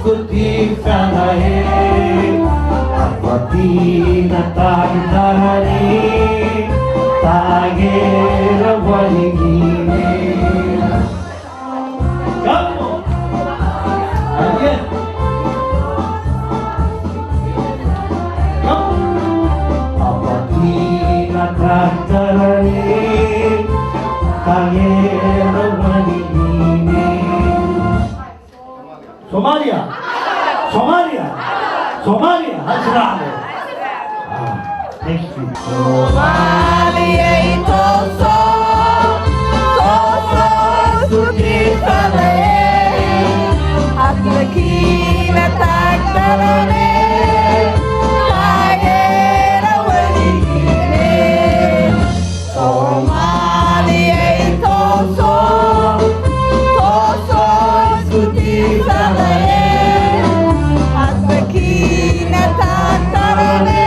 Kuti Falahe Apatina Tagdare Tagera Waligine. Come on. Again. Come on. Apatina Tagdare Tagera Waligine. Somalia. Somalia. Somalia. Hazrale. Thank you. Somalia toso suki falae Hatlaki na tagdarane Tagera waligine. Somalia toso suki falae Hatlaki na tagdarane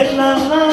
La la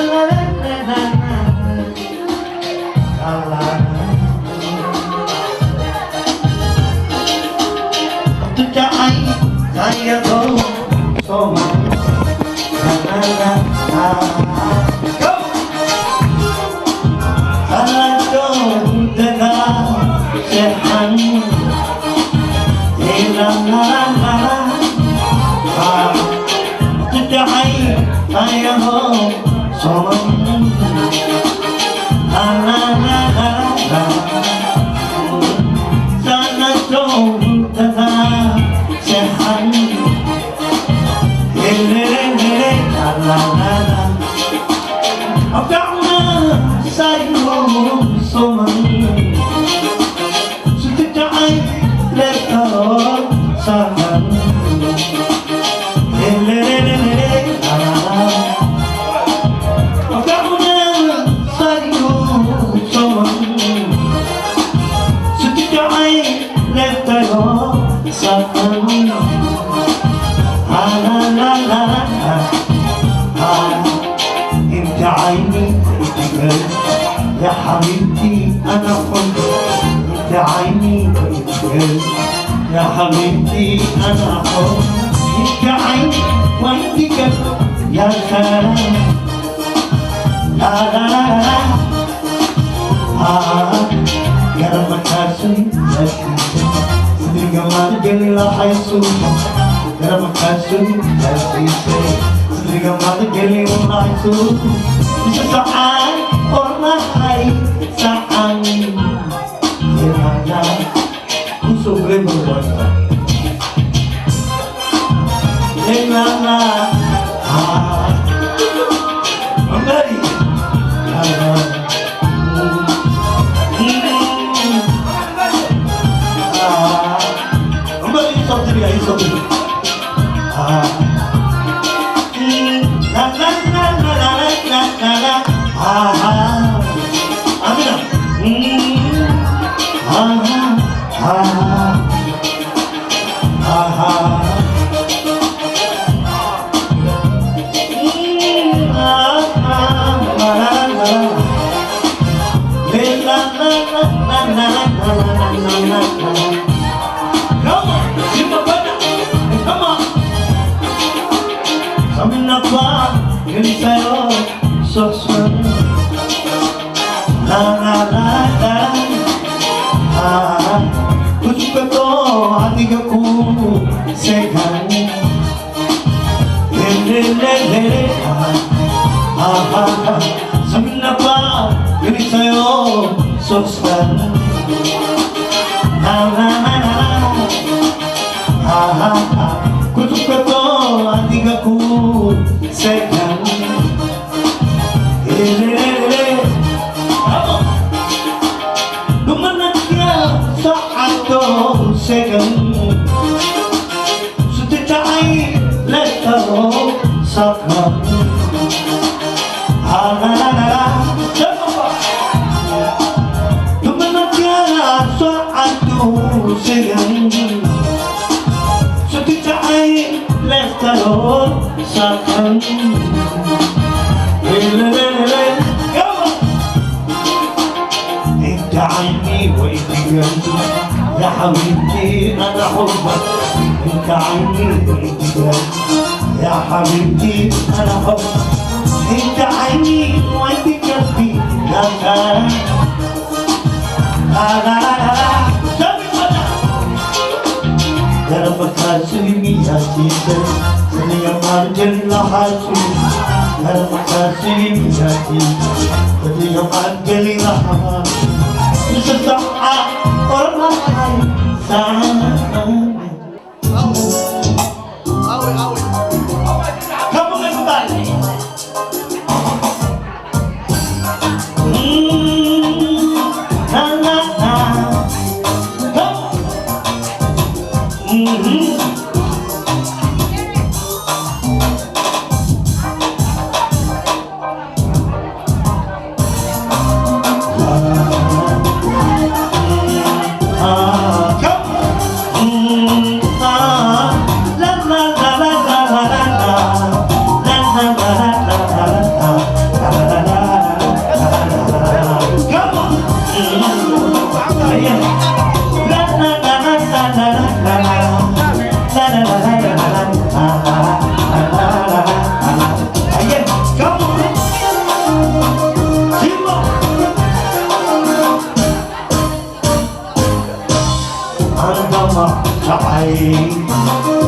يا حبيبتي أنا حب أنت عيني وأنت يا حبيبتي أنا حب أنت عيني وأنت قلب يا سلام لا لا لا لا يا رب كاسي يا سيدي صدري جمال جليل حيسوس يا رب كاسي يا سيدي صدري جمال جليل حيسوس bisa saan orang lain saan gimana ku sugle berbuat gimana memberi memberi sotri ayo sotri Amina. Come on. Amina pa, yun sa'yo, sosman. La la la la कुछ पे तो आदि का कू से घर ले ले ले ले समझना पा यही सयो सोचना la la la कुछ पे तो आदि का कू से घर ले ले ले satu second sudah cai letaro sakam halala coba temannya satu second sudah cai letaro sakam lelelele عيني وإنت يا حبيبتي أنا حبك أنت عيني وإنت يا حبيبتي أنا حبك أنت عيني وإنت قلبي يا سلام لا لا لا لا يا رب كاسرني يا سيدي سني يا مرجل لحاسي يا رب كاسرني يا سيدي سني يا مرجل لحاسي sesaat orang lain kamu kembali na na na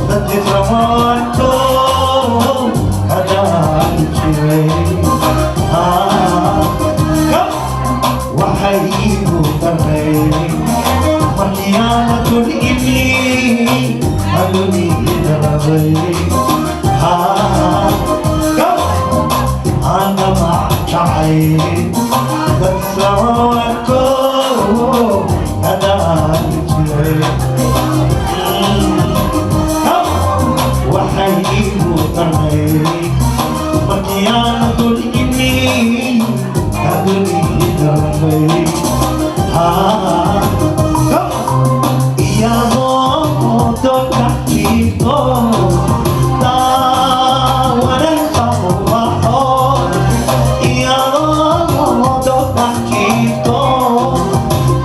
dadki rawaanto kadaan jiray waxay iigu daray markiyaana dul imi adunida rabay ana macjacay dadki rawaanto kadaan jiray waxay iigu daray markiyaana dul imi adunida rabay iyadoo dadkakiito daawanaysa ubaxo iyadoo dadkakiito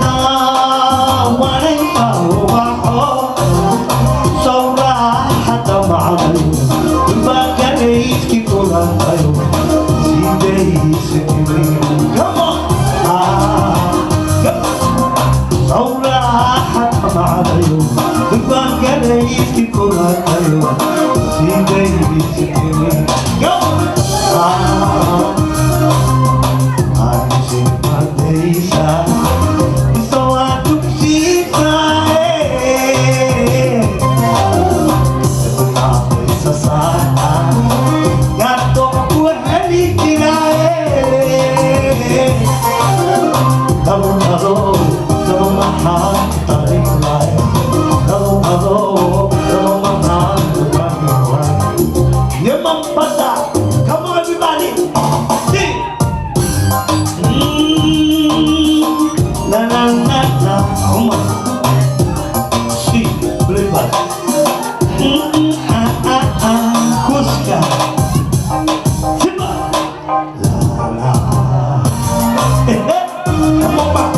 daawanaysa ubaxo sawraxada macday bakanayski kulantayo sidaysa معايو دبان قليسكي كوراتايو سيدي بيسكيني عايشي ماديسا بسواتك شيسا ابن عطيسا صاحا قاعدو وحلي كراي دلو محال Come on, everybody. Sing. La la la la. Come on. Sing. Everybody. Kuska. Simba. La la. Come on back.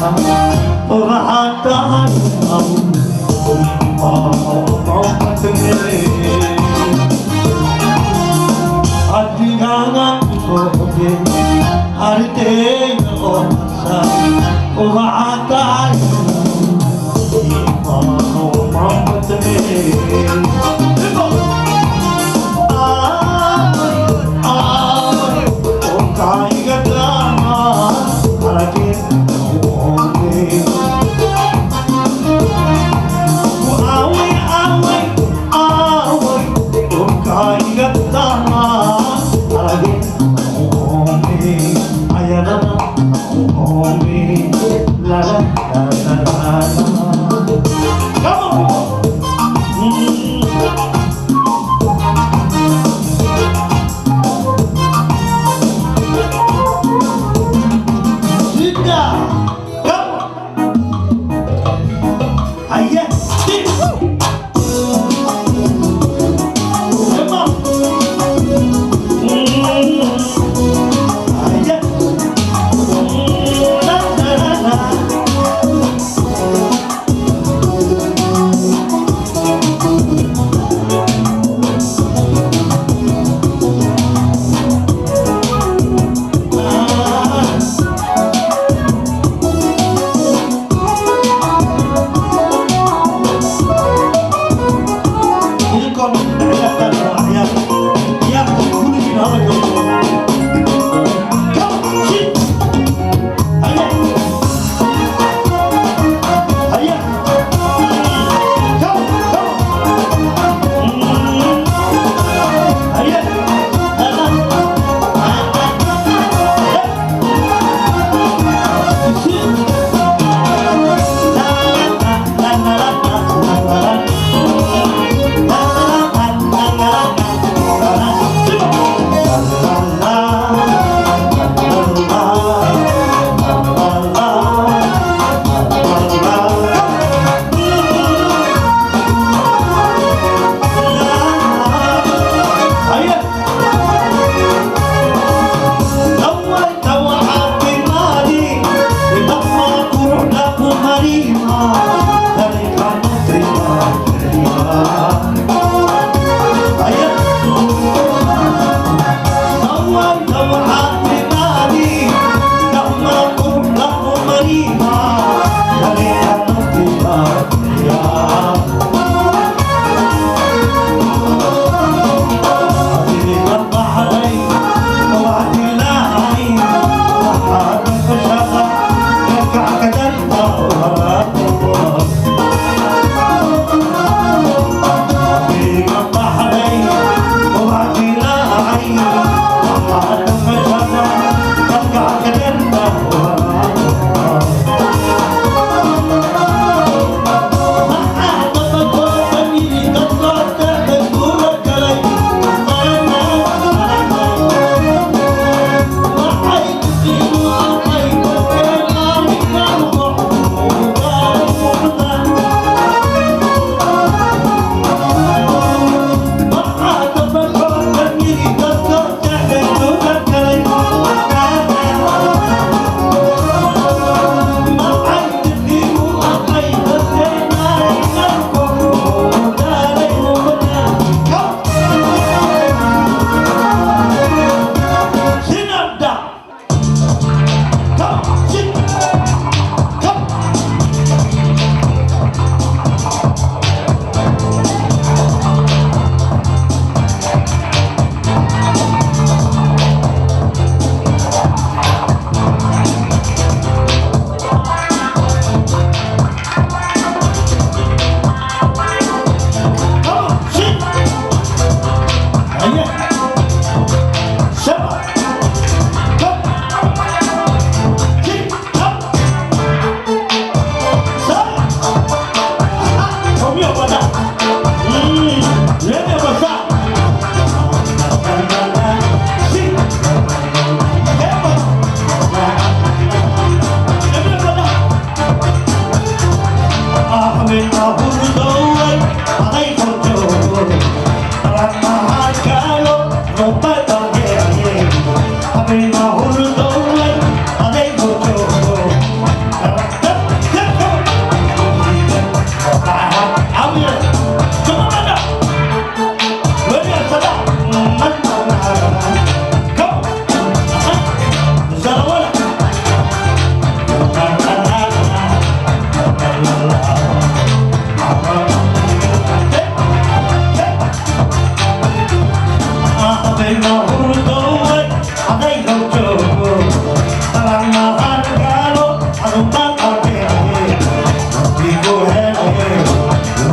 وبعدها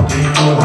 People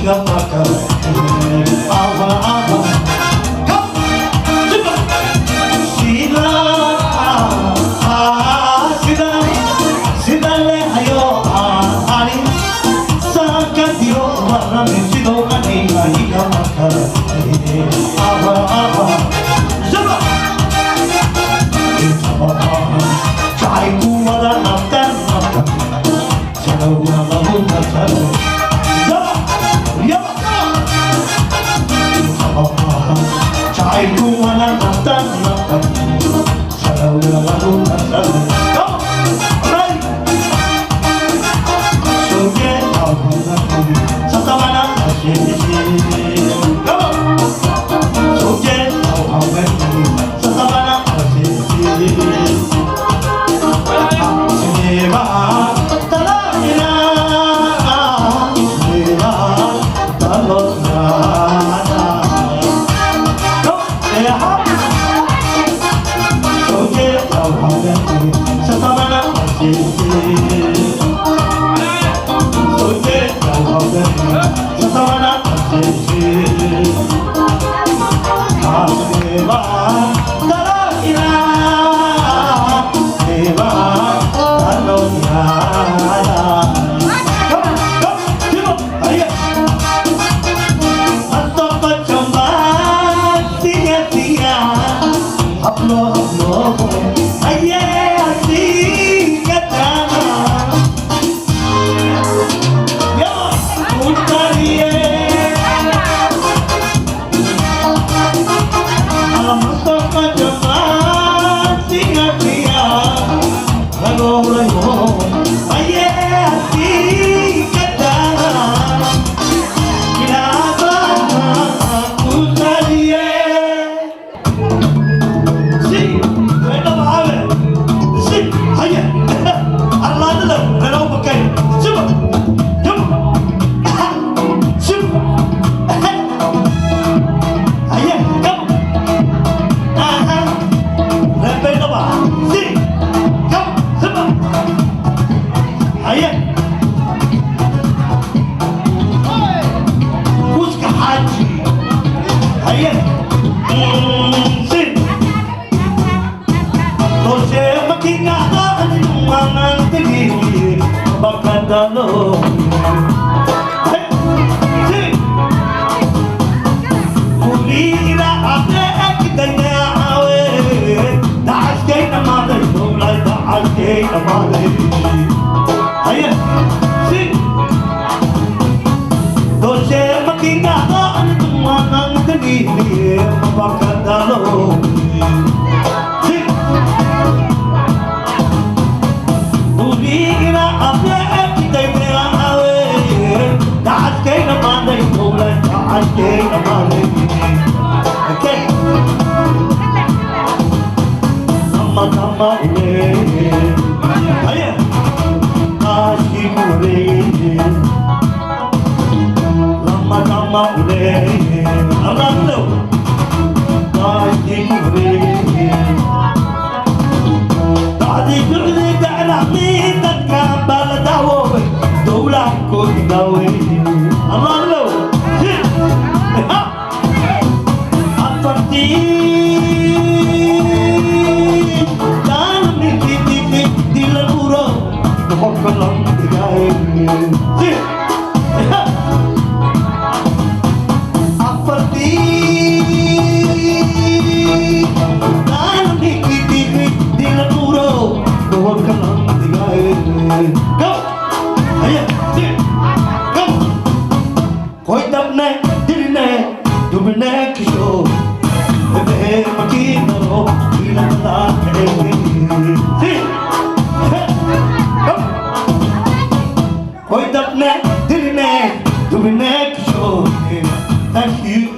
higa maka ava ava sida sida sida le ayo ani sakatio warna sido ani higa maka ava ava zaba chai kuwada naftan naftan chalawa lahu naftan zaba yaba chai kuwada naftan naftan chalawa lahu naftan right so get out of the satamana come on so get out of the satamana Neva talakina Neva talakina Go Eha Soke tawhane Satamana Soke tawhane Satamana Neva talakina Neva talakina Thank you.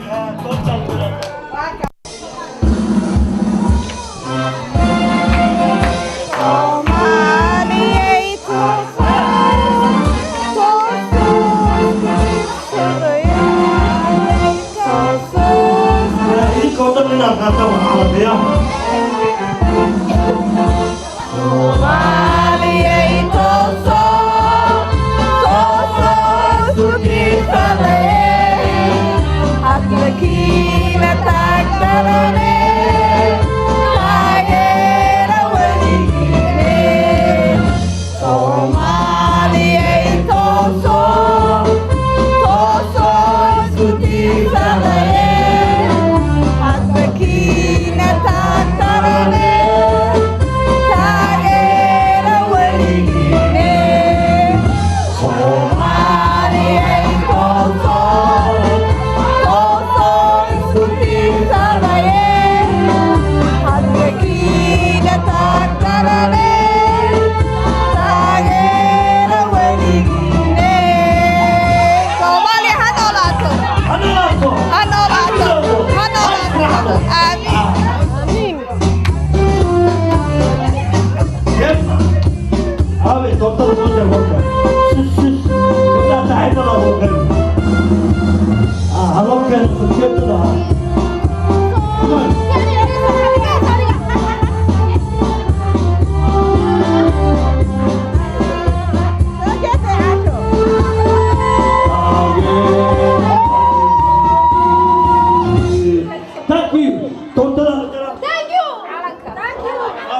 هاوي توتر وجه وجه لا تعيد له وجه هذا كان سكت له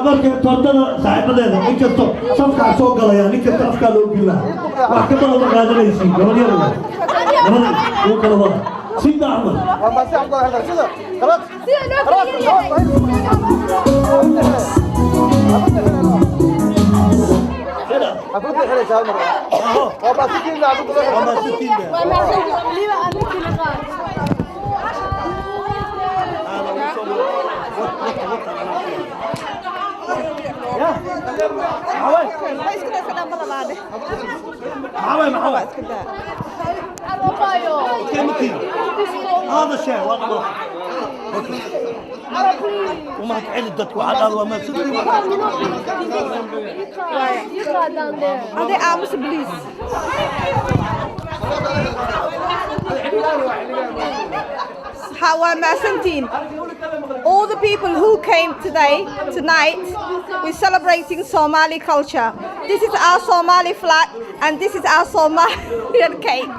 markay toortada saaxiibadeeda ninkasto safka soo galaya ninkasta afka loo gilaa wax ka badan qaadanaysi gabadhiyada gabadha uu kala wada sida amal waa ma si abdo hada sida khalas sida aqud xilay saal mar waa ba sikin la aqud waa ba sikin waa ma liba anki liqaan هذا الشيء والله وما تعيد الدك واحد هذا وما سدي هذا عامس بليز All the people who came tonight, we're celebrating Somali culture. This is our Somali flag and this is our Somalian cake.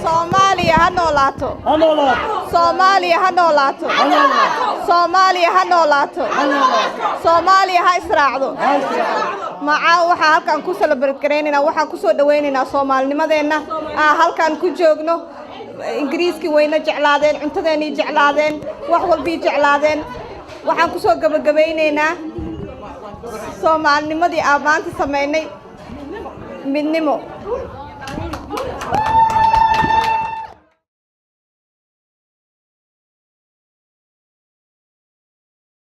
Somalia hanolato. Somalia hanolato. Somalia hanolato. Somalia ha israacdo. Maca waxa halkan ku celebrate gareynayna waxa ku soo dhaweynayna Soomaalinimadeena halkan ku joogno Ingiriiski wayna jeclaadeen cuntadeena jeclaadeen wax walba jeclaadeen waxaan ku soo gabagabeynayna Soomaalinimadii aan maanta sameynay midnimo